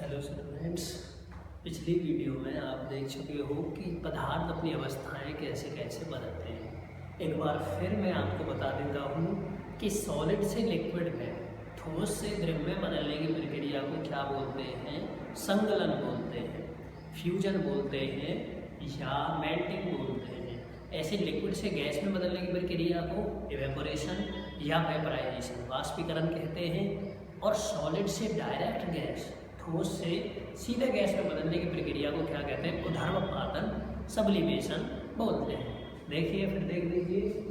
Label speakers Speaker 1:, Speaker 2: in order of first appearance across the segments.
Speaker 1: Hello students. पिछली video में आप देख चुके हो कि पदार्थ अपनी अवस्थाएं कैसे कैसे बदलते हैं। एक बार फिर मैं आपको बता देता हूँ कि सॉलिड से लिक्विड में, ठोस से द्रव में बदलने की प्रक्रिया को क्या बोलते हैं? संगलन बोलते हैं, फ्यूजन बोलते हैं या मेल्टिंग बोलते हैं। ऐसे लिक्विड से गैस में बदलने की प्रक्रिया को इवेपोरेशन या वेपराइजेशन, वाष्पीकरण कहते हैं। और सॉलिड से डायरेक्ट गैस, ठोस से सीधे गैस में बदलने की प्रक्रिया को क्या कहते हैं? ऊर्ध्वपातन, सब्लिमेशन बोलते हैं। देखिए फिर देख लीजिए।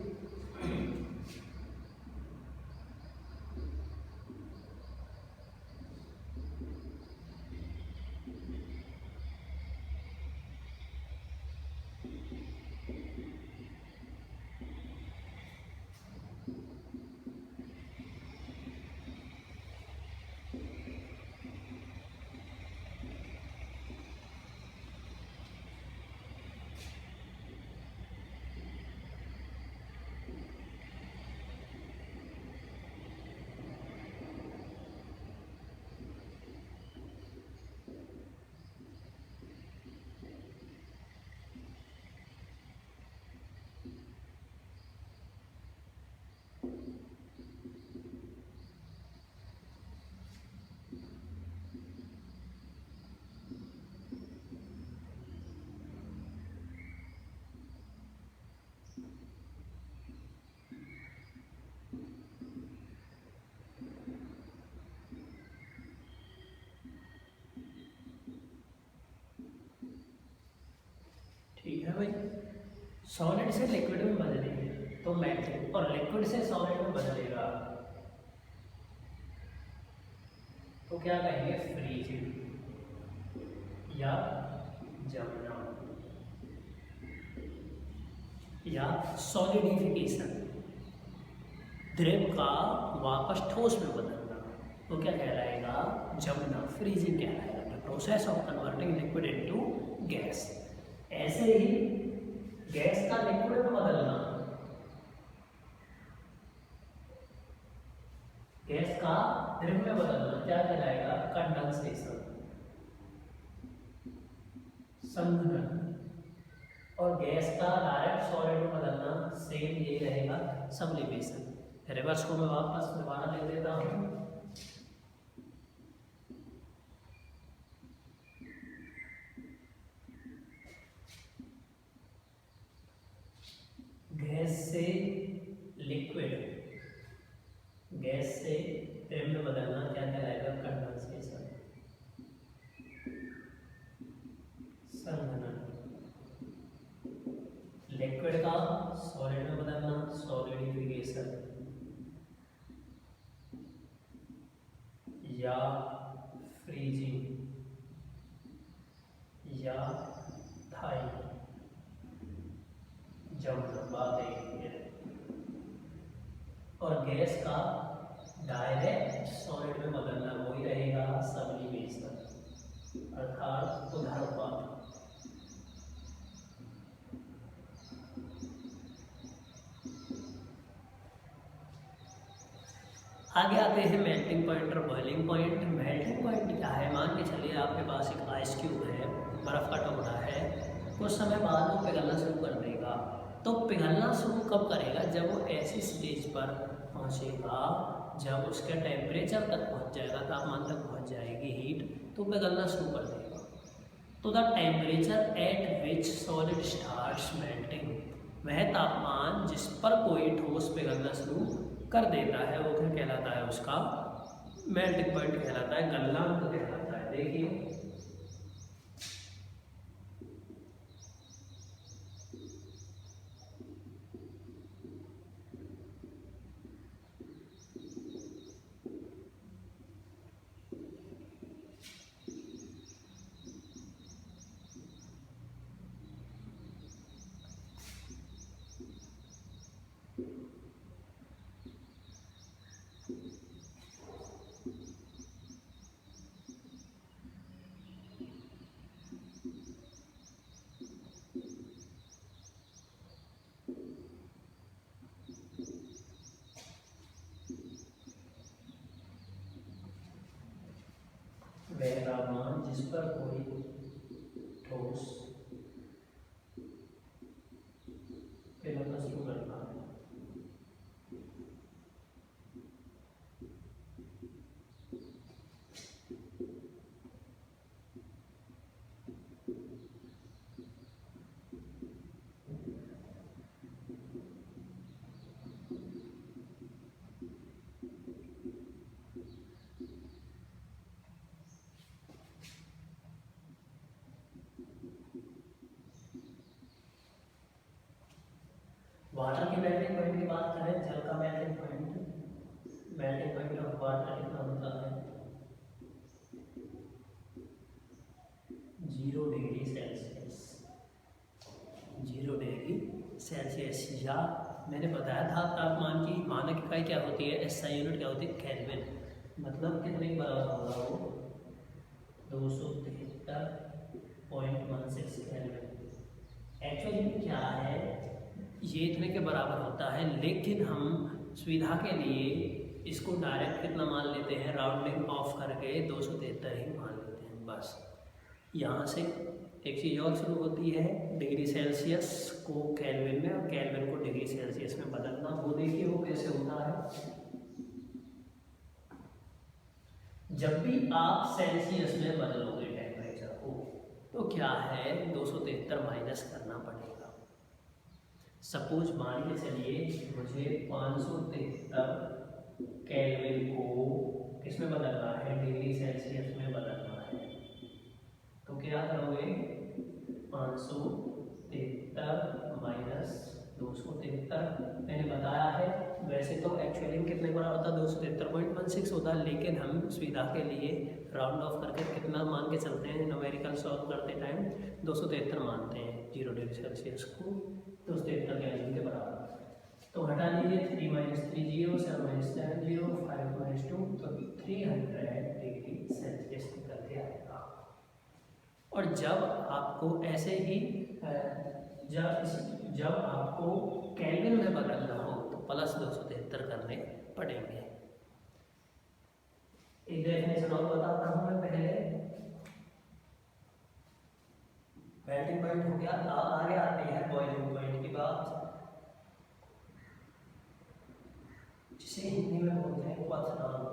Speaker 1: ठीक है भाई, सॉलिड से लिक्विड में बदलेंगे तो मेल्टिंग, और लिक्विड से सॉलिड में बदलेगा तो क्या कहेंगे? फ्रीजिंग या जमना या सॉलिडिफिकेशन, द्रव का वापस ठोस में बदलना तो क्या कहलाएगा? जमना, फ्रीजिंग कहलाएगा। The process of converting liquid into gas. ऐसे ही गैस का लिक्विड में बदलना, गैस का द्रव में बदलना क्या कहलाएगा? कंडेंसेशन, संघनन। और गैस का डायरेक्ट सॉलिड में बदलना सेम यही रहेगा, सब्लिमेशन। रिवर्स को मैं वापस दोबारा ले देता हूँ। गैस से लिक्विड, गैस से द्रव में बदलना क्या कहलाएगा? कंडेंसेशन, संघनन। लिक्विड का सॉलिड में बदलना सॉलिडिफिकेशन या फ्रीजिंग या थाइंग, जमना। बात एक है। और गैस का डायरेक्ट सॉलिड में बदलना वही रहेगा, सब्लिमेशन अर्थात ऊर्ध्वपातन। आगे आते हैं मेल्टिंग पॉइंट और बॉइलिंग पॉइंट। मेल्टिंग पॉइंट क्या है? मान के चलिए आपके पास एक आइस क्यूब है, बर्फ का टुकड़ा है। कुछ समय बाद वो पिघलना शुरू कर देगा। तो पिघलना शुरू कब करेगा? जब वो ऐसी स्टेज पर पहुंचेगा जब उसके टेम्परेचर तक पहुंच जाएगा, तापमान तक पहुंच जाएगी हीट, तो पिघलना शुरू कर देगा। तो the temperature at which solid starts melting, वह तापमान जिस पर कोई ठोस पिघलना शुरू कर देता है वो क्या कहलाता है? उसका मेल्टिंग पॉइंट कहलाता है, गलनांक कहलाता है। देखिए वह तापमान जिस पर कोई ठोस पिघलना शुरू करता है। वाटर की मेल्टिंग पॉइंट की बात करें, जल का मेल्टिंग पॉइंट ऑफ वाटर कितना होता है 0 डिग्री सेल्सियस। 0 डिग्री सेल्सियस, या मैंने बताया था तापमान की मानक इकाई क्या होती है, एसआई यूनिट क्या होती है केल्विन। मतलब कितने के बराबर होगा वो 273.16 केल्विन। एक्चुअली क्या है, ये इतने के बराबर होता है, लेकिन हम सुविधा के लिए इसको डायरेक्ट कितना मान लेते हैं, राउंडिंग ऑफ करके 273 ही मान लेते हैं बस। यहाँ से एक चीज़ और शुरू होती है, डिग्री सेल्सियस को केल्विन में और केल्विन को डिग्री सेल्सियस में बदलना। वो देखिए वो कैसे होता है। जब भी आप सेल्सियस में बदलोगे टेम्परेचर को तो क्या है 273 माइनस करना पड़ेगा। सपोज मान के चलिए मुझे 573 केल्विन को किसमें बदलना है, डिग्री सेल्सियस में बदलना है। तो क्या करोगे 573 माइनस 273, मैंने बताया है वैसे तो एक्चुअली में कितने बड़ा होता है 273.16 होता है, लेकिन हम सुविधा के लिए राउंड ऑफ करके कितना मान के चलते हैं, न्यूमेरिकल सॉल्व करते टाइम 273 मानते हैं 0 डिग्री सेल्सियस को 273 केल्विन के बराबर। तो हटा लीजिए 3 - 3 0, 7 - 7 0, 5 - 2, तो 300 डिग्री सेल्सियस निकल के आएगा। और जब आपको ऐसे ही जब आपको केल्विन में बदलना हो तो प्लस 273 करने पड़ेंगे। एक डेफिनेशन और बताता हूँ मैं पहले। मेल्टिंग पॉइंट हो गया, आगे आती है बॉइलिंग पॉइंट की बात, जिसे हिंदी में बोलते हैं क्वथनांक।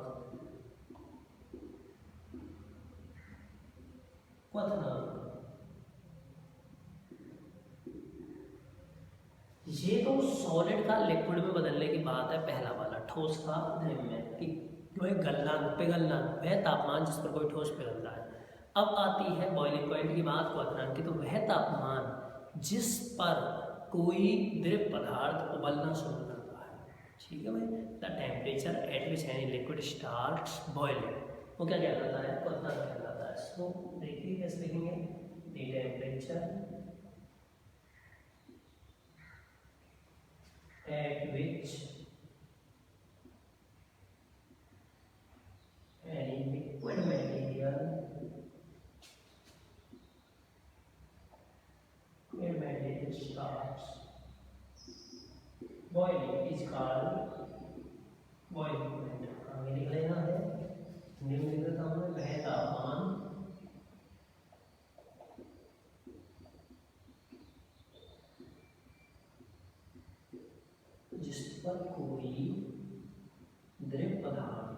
Speaker 1: ये तो सॉलिड का लिक्विड में बदलने की बात है, पहला वाला ठोस का द्रव में, कि वह गलना पिघलना, वह तापमान जिस पर कोई ठोस पिघलता है। अब आती है बॉइलिंग पॉइंट की बात क्वथनांक की, तो वह तापमान जिस पर कोई द्रव पदार्थ उबलना शुरू करता है। ठीक है भाई, the temperature at which any liquid starts boiling, वो क्या कहलाता है, क्वथनांक कहलाता है। सो देखिए कैसे लिखेंगे, the temperature at which any liquid material starts boiling is called boiling point। आगे लिख लेना है, निम्नलिखित में वह तापमान जिस पर कोई द्रव पदार्थ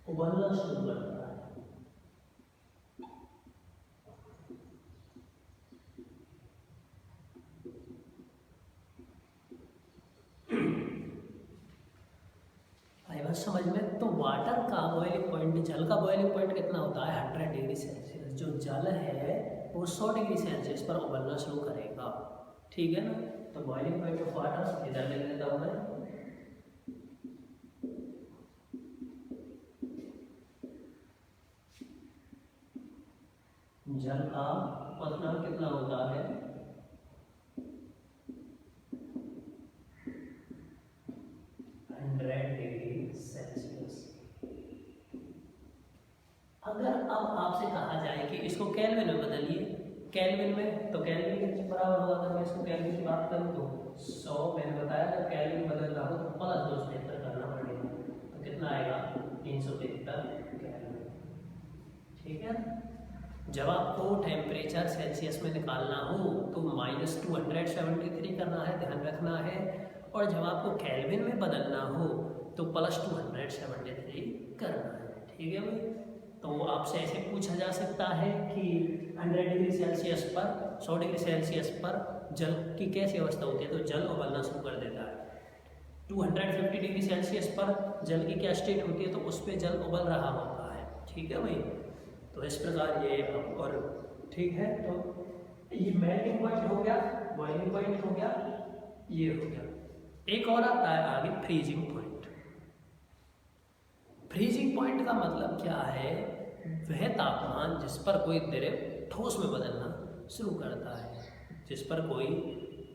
Speaker 1: उबलना शुरू करता है। आई बात समझ में। तो वाटर का बॉइलिंग पॉइंट, जल का बॉइलिंग पॉइंट कितना होता है 100 डिग्री सेल्सियस। जो जल है वो 100 डिग्री सेल्सियस पर उबलना शुरू करेगा। ठीक है ना। तो बॉइलिंग पॉइंट ऑफ वाटर इधर ले लेता हूं मैं, जल का क्वथनांक कितना होता है 100 डिग्री सेल्सियस। अगर अब आपसे कहा जाए कि इसको केल्विन में बदलिए, केल्विन में, तो केल्विन के बराबर होगा। अगर मैं इसको केल्विन की बात करूँ तो 100, मैंने बताया जब केल्विन बदल रहा हो तो प्लस 273 करना पड़ेगा। तो कितना आएगा 373 केल्विन। ठीक है। जब आपको टेम्परेचर सेल्सियस में निकालना हो तो -273 करना है, ध्यान रखना है। और जब आपको केल्विन में बदलना हो तो +273 करना है। ठीक है भाई। तो आपसे ऐसे पूछा जा सकता है कि 100 डिग्री सेल्सियस पर, 100 डिग्री सेल्सियस पर जल की कैसी अवस्था होती है, तो जल उबलना शुरू कर देता है। 250 डिग्री सेल्सियस पर जल की क्या स्टेट होती है, तो उस पर जल उबल रहा होता है। ठीक है भाई। तो इस प्रकार ये और ठीक है। तो ये मेल्टिंग पॉइंट हो गया, बॉइलिंग पॉइंट हो गया, ये हो गया। एक और आता है आगे फ्रीजिंग पॉइंट। फ्रीजिंग पॉइंट का मतलब क्या है, वह तापमान जिस पर कोई द्रव ठोस में बदलना शुरू करता है, जिस पर कोई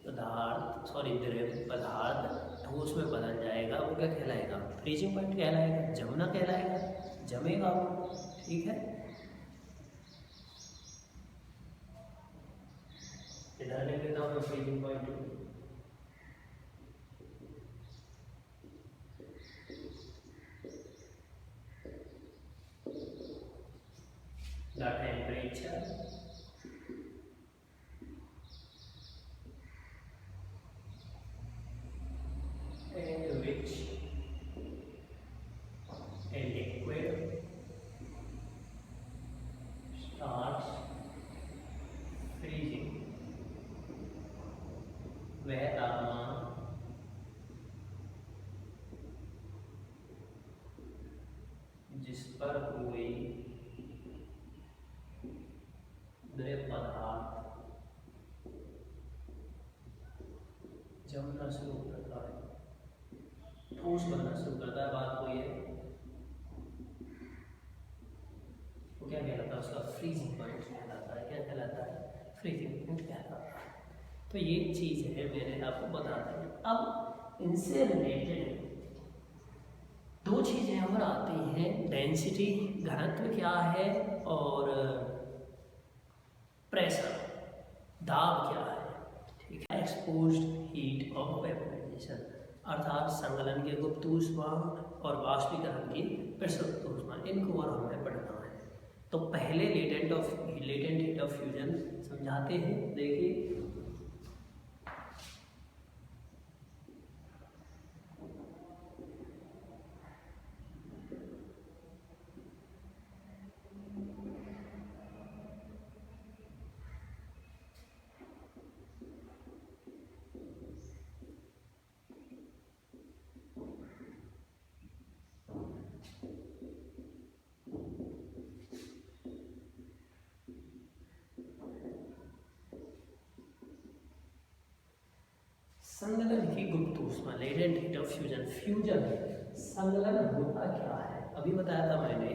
Speaker 1: द्रव पदार्थ ठोस में बदल जाएगा, वो क्या कहलाएगा, फ्रीजिंग पॉइंट कहलाएगा, जमना कहलाएगा, जमेगा वो। ठीक है। इधर लिख देता हूँ freezing point. The temperature at which a liquid starts freezing, वह तापमान जिस पर कोई द्रव पदार्थ जमना शुरू करता है, ठोस बनना शुरू करता है, बात कोई है, वो क्या कहलाता है, उसका फ्रीजिंग पॉइंट कहलाता है। क्या कहलाता है, फ्रीजिंग पॉइंट कहलाता है। तो ये चीज़ है, मैंने आपको बता दी। अब इनसे रिलेटेड दो चीज़ें और आती हैं, डेंसिटी घनत्व क्या है, और प्रेशर दाब क्या है। ठीक है। एक्सपोज्ड हीट ऑफ वेपोराइजेशन, अर्थात संगलन के गुप्त ऊष्मा और वाष्पीकरण की प्रसुप्त ऊष्मा, इनको और हमें पढ़ना है। तो पहले लेटेंट हीट ऑफ फ्यूजन समझाते हैं। देखिए, संगलन की गुप्त ऊष्मा, latent heat of fusion. Fusion संगलन होता क्या है, अभी बताया था मैंने,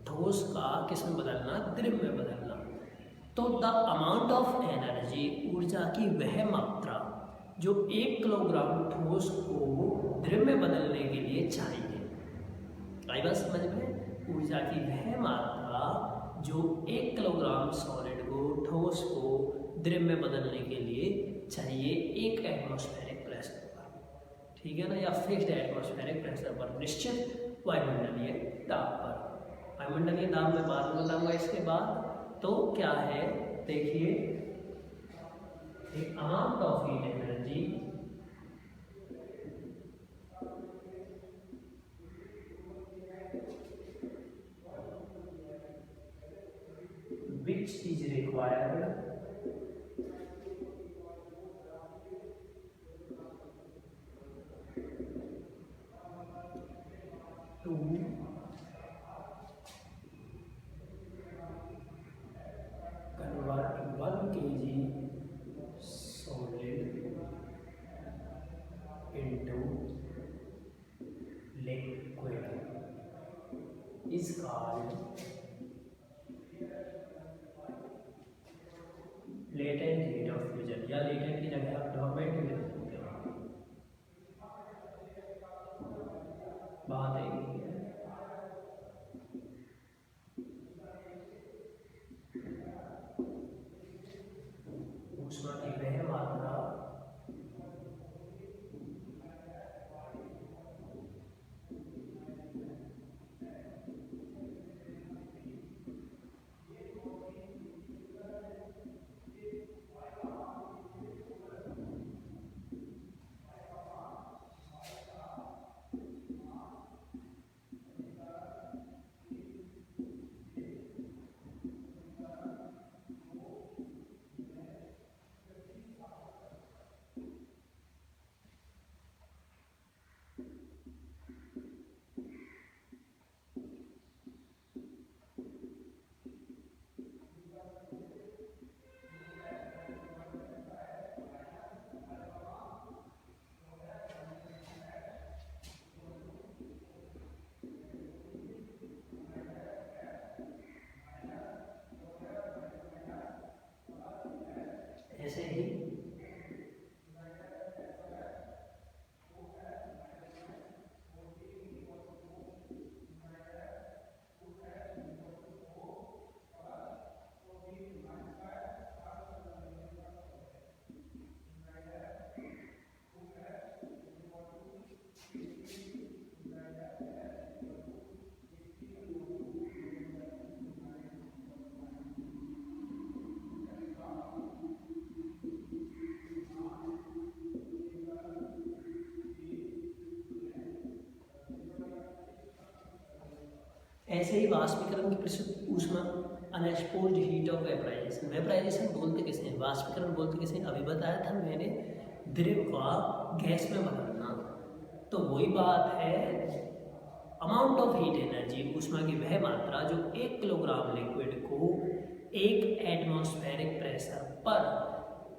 Speaker 1: ठोस का किस में बदलना, द्रव में बदलना। तो द अमाउंट ऑफ एनर्जी, ऊर्जा की वह मात्रा जो 1 किलोग्राम ठोस को द्रव में बदलने के लिए चाहिए। आई बात समझ में, ऊर्जा की वह मात्रा जो 1 किलोग्राम सॉलिड को, ठोस को द्रव में बदलने के लिए चाहिए 1 एटमॉस्फेरिक प्रेशर पर। ठीक है ना, या फिक्स्ड एटमॉस्फेरिक प्रेशर पर, निश्चित वायुमंडलीय दाब पर। वायुमंडलीय दाब में बाद में बताऊंगा इसके बाद। तो क्या है, देखिए, amount of heat energy which is required to convert 1 kg solid into liquid is called latent heat of fusion, या लेटेंट की जगह आप डोर्मेंट भी लिख सकते हो। बात है ऊष्मा की वह मात्रा ऐसे ही ऐसे ही वाष्पीकरण की प्रसिद्ध ऊष्मा अनएक्सपोज्ड हीट ऑफ वेपराइजेशन। वेपराइजेशन बोलते किसे हैं, वाष्पीकरण बोलते किसे हैं, अभी बताया था मैंने, द्रव का गैस में बदलना। तो वही बात है, अमाउंट ऑफ हीट एनर्जी, ऊष्मा की वह मात्रा जो 1 किलोग्राम लिक्विड को 1 एटमॉस्फेरिक प्रेशर पर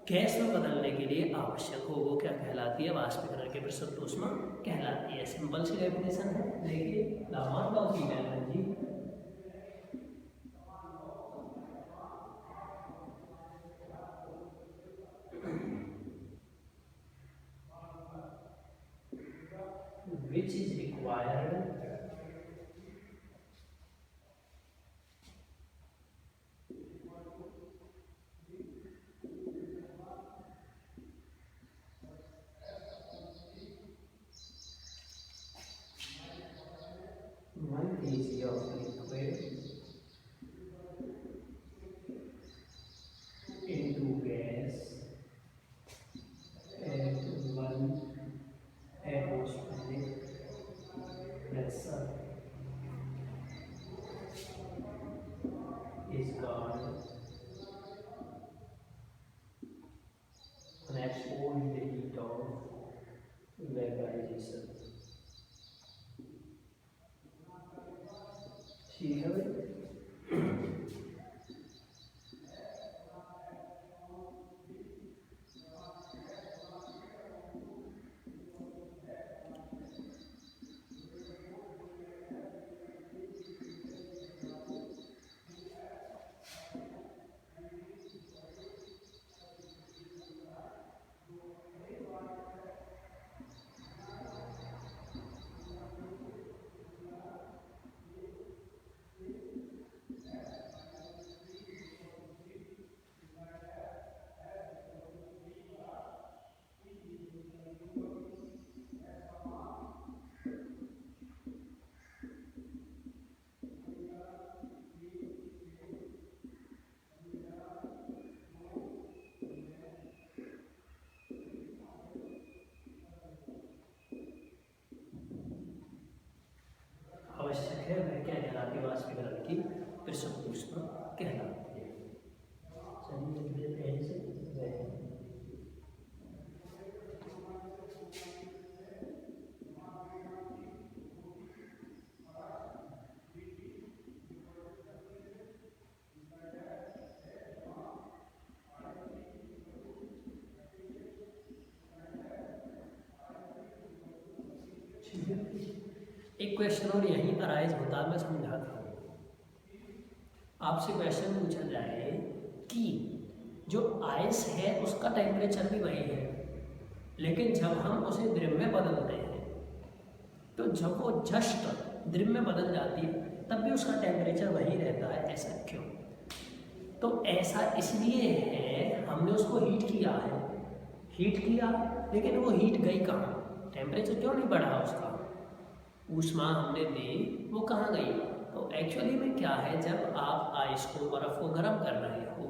Speaker 1: गैस में बदलने के लिए आवश्यक हो, वो क्या कहलाती है, वाष्पीकरण की प्रसिद्ध ऊष्मा कहलाती है। सिंपल सी डेफिनेशन है, देखिए the amount of heat energy which is required kg of liquid into gas at 1 atmospheric pressure is called unexposed heat of vaporization। ठीक है भाई। आवश्यक है वह क्या कहलाती है, वाष्पीकरण की प्रसिद्ध ऊष्मा कहलाती है। चलिए पहले से एक क्वेश्चन और यहीं अराइज होता है, मैं समझाता हूँ। आपसे क्वेश्चन पूछा जाए कि जो आइस है उसका टेम्परेचर भी वही है, लेकिन जब हम उसे द्रव में बदलते हैं तो जब वो जस्ट द्रव में बदल जाती है तब भी उसका टेम्परेचर वही रहता है, ऐसा क्यों? तो ऐसा इसलिए है, हमने उसको हीट किया है, हीट किया लेकिन वो हीट गई कहाँ, टेम्परेचर क्यों नहीं बढ़ा उसका, ऊष्मा हमने दी वो कहाँ गई? तो एक्चुअली में क्या है, जब आप आइस को, बर्फ़ को गर्म कर रहे हो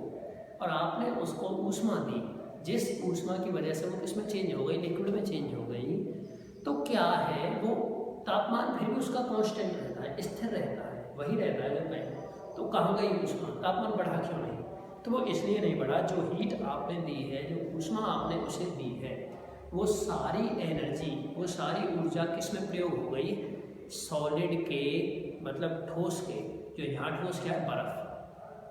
Speaker 1: और आपने उसको ऊष्मा दी, जिस ऊष्मा की वजह से वो किसमें चेंज हो गई, लिक्विड में चेंज हो गई, तो क्या है वो तापमान फिर भी उसका कांस्टेंट रहता है, स्थिर रहता है, वही रहता है जो पहले। तो कहाँ गई ऊष्मा, तापमान बढ़ा क्यों नहीं? तो वो इसलिए नहीं बढ़ा, जो हीट आपने दी है, जो ऊष्मा आपने उसे दी है, वो सारी एनर्जी, वो सारी ऊर्जा किस में प्रयोग हो गई, सॉलिड के, मतलब ठोस के, जो यहाँ ठोस क्या है, बर्फ,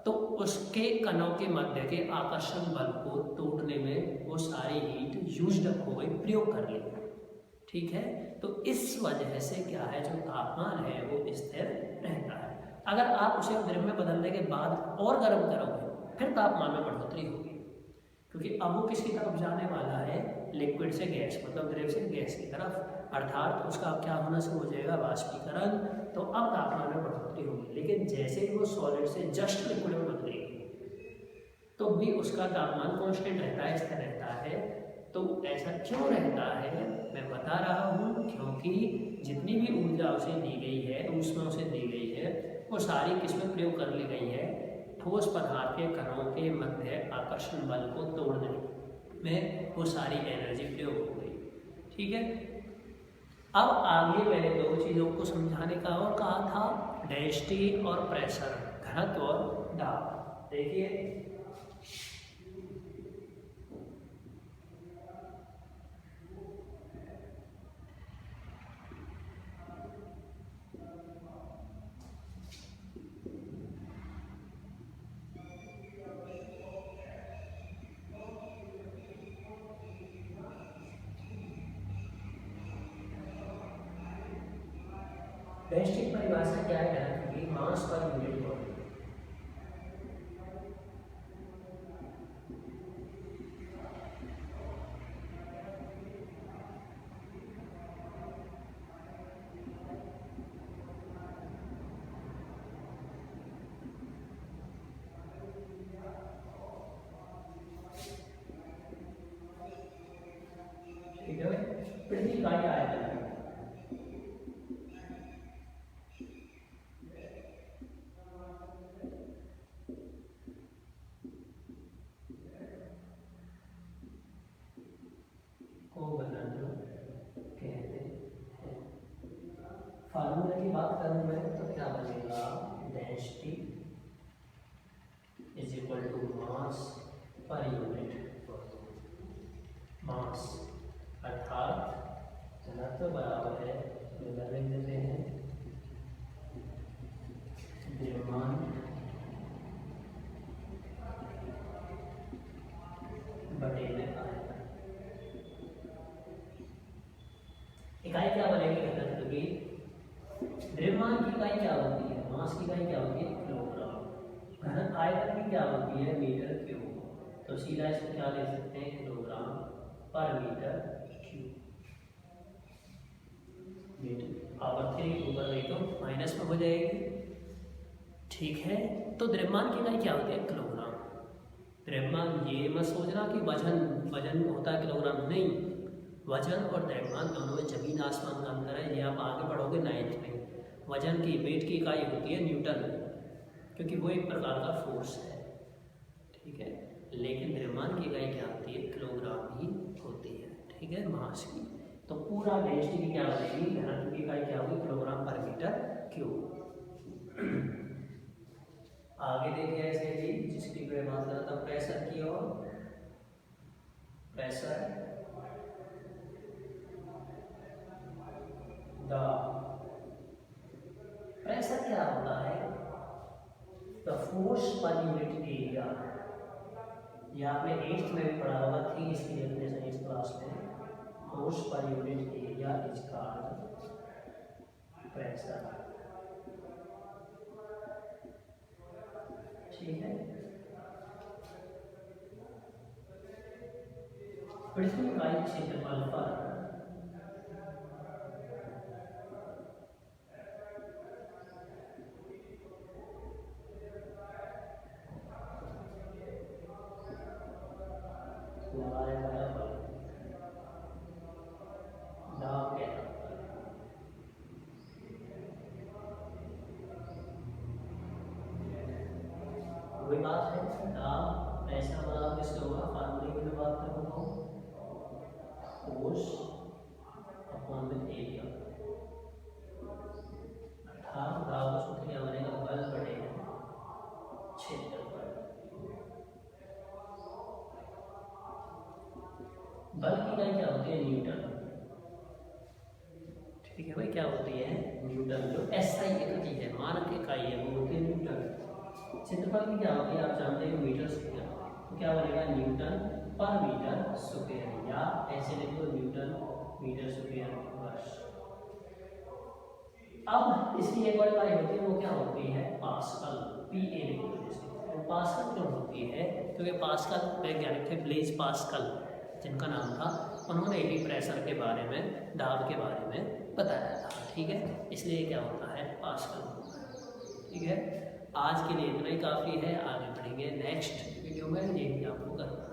Speaker 1: तो उसके कणों के मध्य के आकर्षण बल को तोड़ने में वो सारी हीट यूज्ड अप हो गई, प्रयोग कर ली। ठीक है, तो इस वजह से क्या है, जो तापमान है वो स्थिर रहता है। अगर आप उसे द्रव में बदलने के बाद और गर्म करोगे फिर तापमान में बढ़ोतरी होगी, क्योंकि अब वो किसकी तरफ जाने वाला है, लिक्विड से गैस, मतलब द्रव से गैस की तरफ, अर्थात उसका अब क्या होना शुरू हो जाएगा, वाष्पीकरण। तो अब तापमान में बढ़ोतरी होगी, लेकिन जैसे ही वो सॉलिड से जस्ट लिक्विड में बदलेगी तो भी उसका तापमान कांस्टेंट रहता है, स्थिर रहता है। तो ऐसा क्यों रहता है मैं बता रहा हूँ, क्योंकि जितनी भी ऊर्जा उसे दी गई है, ऊष्मा उसे दी गई है, वो सारी किसमें प्रयोग कर ली गई है, ठोस पदार्थ के कणों के मध्य आकर्षण बल को तोड़ने में वो सारी एनर्जी प्रयोग हो गई। ठीक है, अब आगे मैंने दो चीज़ों को समझाने का और कहा था, डेंसिटी और प्रेशर, घनत्व और दाब। देखिए डेंसिटी की परिभाषा क्या है, घनत्व की, मास पर यूनिट वॉल्यूम। ठीक है, प्रति इकाई आयतन को घनत्व कहते हैं। फार्मूला की बात करूं मैं तो क्या बनेगा, density is equal to mass per unit volume. मास अर्थात घनत्व बराबर है, इधर लिख देते हैं, द्रव्यमान बटे में आयतन। इकाई क्या बनेगी घनत्व की, द्रव्यमान की इकाई क्या होती है, मास की इकाई क्या होती है, किलोग्राम। घन आयतन की क्या होती है, मीटर क्यूब। तो सीधा इसको क्या ले सकते हैं, किलोग्राम पर मीटर क्यूब। मीटर आवर्ती ऊपर नहीं तो माइनस में हो जाएगी। ठीक है, तो द्रव्यमान की इकाई क्या होती है, किलोग्राम। द्रव्यमान ये मत सोचना कि वजन होता है किलोग्राम, नहीं, वजन और द्रव्यमान दोनों में जमीन आसमान का अंतर है। ये आप आगे पढ़ोगे 9th में। वजन की, वेट की इकाई होती है न्यूटन, क्योंकि वो एक प्रकार का फोर्स है। ठीक है, लेकिन द्रव्यमान की इकाई क्या होती है, किलोग्राम ही होती है। ठीक है, मास की। तो पूरा डेंसिटी की क्या बनेगी, घनत्व की इकाई क्या होगी, किलोग्राम पर मीटर क्यूब। आगे देखिए ऐसे ही, जिसकी मैं बात कर रहा था प्रेशर की, और प्रेशर प्रेशर क्या होता है, the force per unit area. ये आपने 8th में भी पढ़ा होगा, थी इसकी डेफिनेशन इस क्लास में। Force per unit area is called pressure. ठीक है, पृथ्वी का क्षेत्रफल पर लगाया गया बल, दाब कहलाता है। वही बात है, दाब प्रेशर बराबर किससे होगा, फार्मूले की मैं बात करूँ तो फोर्स अपॉन विद एरिया, अर्थात दाब का सूत्र क्या बनेगा, बल बटे क्षेत्रफल। बल की इकाई क्या होती है, न्यूटन। ठीक है भाई, क्या होती है, न्यूटन। जो एसआई इकाई है, मानक इकाई है, वो होती है न्यूटन। क्षेत्रफल की क्या होती है, आप जानते हैं, मीटर स्क्वायर। तो क्या बनेगा, न्यूटन पर मीटर स्क्वायर, या ऐसे लिखो, न्यूटन मीटर स्क्वायर वर्ष। अब इसकी एक और इकाई होती है, वो क्या होती है, पास्कल, PA लिखो। पास्कल क्यों होती है? क्योंकि पास्कल वैज्ञानिक थे ब्लेज पास्कल जिनका नाम था, उन्होंने ही प्रेशर के बारे में, दाब के बारे में बताया था। ठीक है, इसलिए क्या होता है, पास्कल होता है। ठीक है, आज के लिए इतना ही काफ़ी है, आगे बढ़ेंगे नेक्स्ट वीडियो में, यही आपको करना है।